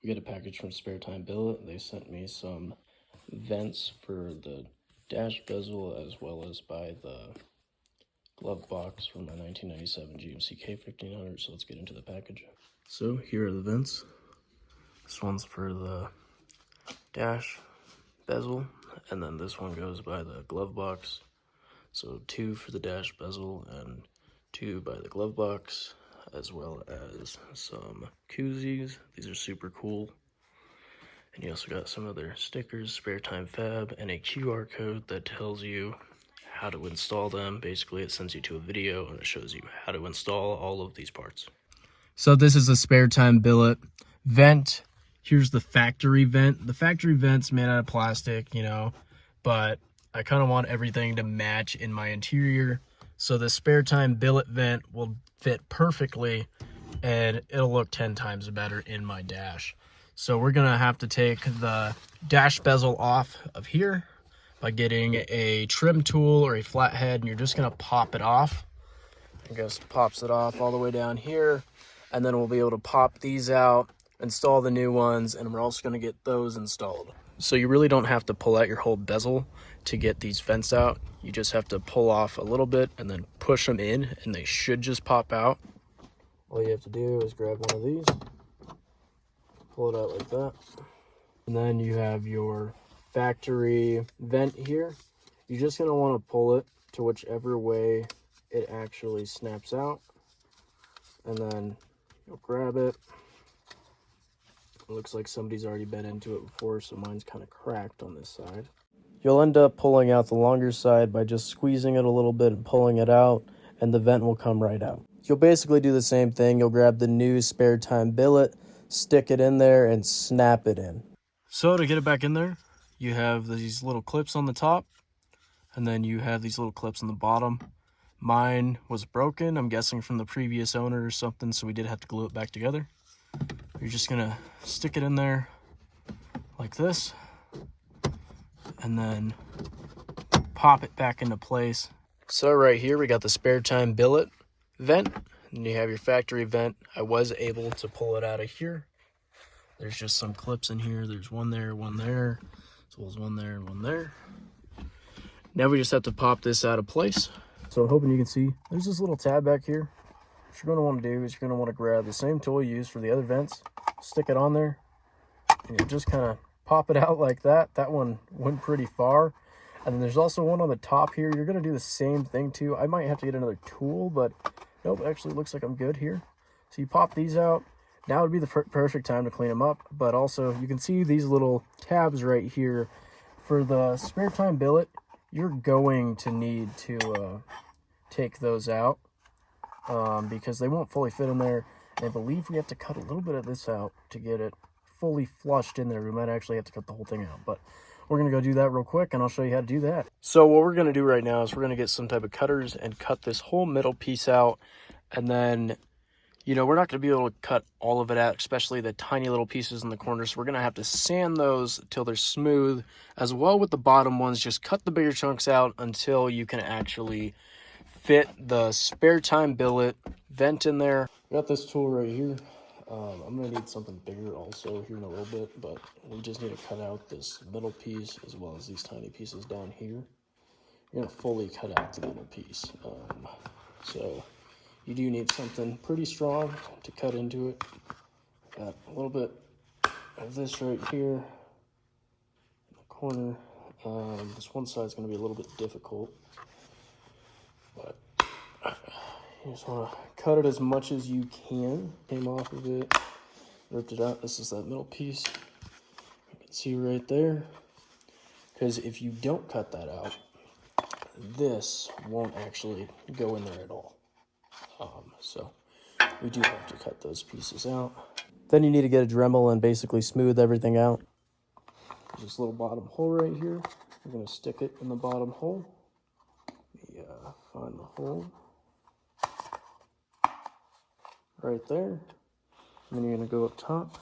We get a package from Spare Time Billet. They sent me some vents for the dash bezel as well as by the glove box from my 1997 GMC K1500. So let's get into the package. So here are the vents. This one's for the dash bezel, and then this one goes by the glove box. So 2 for the dash bezel and 2 by the glove box, as well as some koozies. These are super cool. And you also got some other stickers, Spare Time Fab, and a QR code that tells you how to install them. Basically, it sends you to a video and it shows you how to install all of these parts. So this is a Spare Time Billet vent. Here's the factory vent. The factory vent's made out of plastic, you know, but I kind of want everything to match in my interior. So the Spare Time Billet vent will fit perfectly and it'll look 10 times better in my dash. So we're gonna have to take the dash bezel off of here by getting a trim tool or a flathead, and you're just gonna pop it off. I guess pops it off all the way down here, and then we'll be able to pop these out, install the new ones, and we're also gonna get those installed. So you really don't have to pull out your whole bezel to get these vents out. You just have to pull off a little bit and then push them in, and they should just pop out. All you have to do is grab one of these, pull it out like that, and then you have your factory vent here. You're just going to want to pull it to whichever way it actually snaps out, and then you'll grab it. It looks like somebody's already been into it before, so mine's kind of cracked on this side. You'll end up pulling out the longer side by just squeezing it a little bit and pulling it out, and the vent will come right out. You'll basically do the same thing. You'll grab the new Spare Time Billet, stick it in there, and snap it in. So to get it back in there, you have these little clips on the top, and then you have these little clips on the bottom. Mine was broken, I'm guessing from the previous owner or something, so we did have to glue it back together. You're just gonna stick it in there like this, and then pop it back into place. So right here we got the Spare Time Billet vent, and you have your factory vent. I was able to pull it out of here. There's just some clips in here. There's one there, as well as one there and one there. Now we just have to pop this out of place. So I'm hoping you can see there's this little tab back here. What you're going to want to do is you're going to want to grab the same tool you used for the other vents, stick it on there, and you just kind of pop it out like that. That one went pretty far. And then there's also one on the top here. You're going to do the same thing too. I might have to get another tool, but nope, actually looks like I'm good here. So you pop these out. Now would be the perfect time to clean them up. But also you can see these little tabs right here. For the Spare Time Billet, you're going to need to take those out because they won't fully fit in there. And I believe we have to cut a little bit of this out to get it fully flushed in there. We might actually have to cut the whole thing out, but we're going to go do that real quick, and I'll show you how to do that. So what we're going to do right now is we're going to get some type of cutters and cut this whole middle piece out. And then, you know, we're not going to be able to cut all of it out, especially the tiny little pieces in the corners. So we're going to have to sand those till they're smooth. As well with the bottom ones, just cut the bigger chunks out until you can actually fit the Spare Time Billet vent in there. Got this tool right here. I'm going to need something bigger also here in a little bit, but we just need to cut out this middle piece as well as these tiny pieces down here. You're going to fully cut out the middle piece. So you do need something pretty strong to cut into it. Got a little bit of this right here in the corner. This one side is going to be a little bit difficult, but you just want to cut it as much as you can. Came off of it, ripped it out. This is that middle piece. You can see right there. Because if you don't cut that out, this won't actually go in there at all. So we do have to cut those pieces out. Then you need to get a Dremel and basically smooth everything out. There's this little bottom hole right here. We're going to stick it in the bottom hole. Let me find the hole. Right there. And then you're going to go up top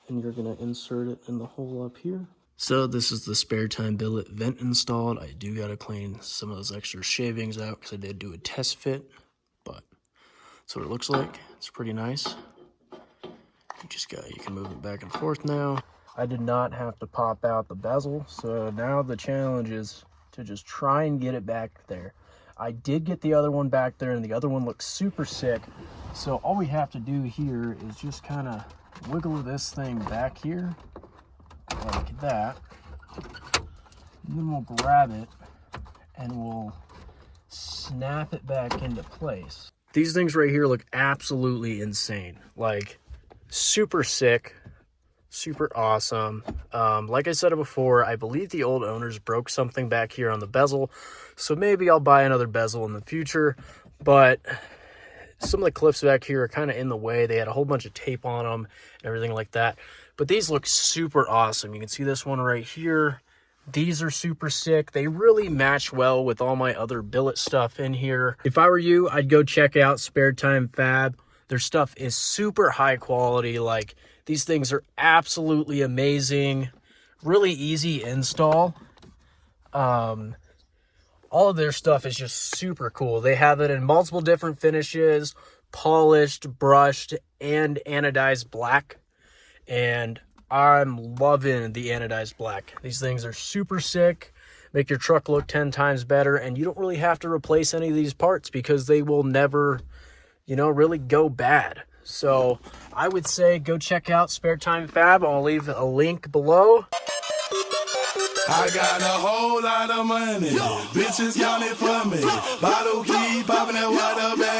and you're going to insert it in the hole up here. So this is the Spare Time Billet vent installed. I do got to clean some of those extra shavings out because I did do a test fit, but that's what it looks like. It's pretty nice. You can move it back and forth now. I did not have to pop out the bezel, so now the challenge is to just try and get it back there. I did get the other one back there, and the other one looks super sick. So all we have to do here is just kind of wiggle this thing back here, like that. And then we'll grab it, and we'll snap it back into place. These things right here look absolutely insane. Like, super sick, super awesome. Like I said before, I believe the old owners broke something back here on the bezel, so maybe I'll buy another bezel in the future, but some of the clips back here are kind of in the way. They had a whole bunch of tape on them and everything like that, but these look super awesome. You can see this one right here. These are super sick. They really match well with all my other billet stuff in here. If I were you, I'd go check out Spare Time Fab. Their stuff is super high quality. Like, these things are absolutely amazing. Really easy install. All of their stuff is just super cool. They have it in multiple different finishes, polished, brushed, and anodized black. And I'm loving the anodized black. These things are super sick, make your truck look 10 times better, and you don't really have to replace any of these parts because they will never, you know, really go bad. So I would say go check out Spare Time Fab. I'll leave a link below. I got a whole lot of money. Bitches counting for me. Bottle keep popping that water back.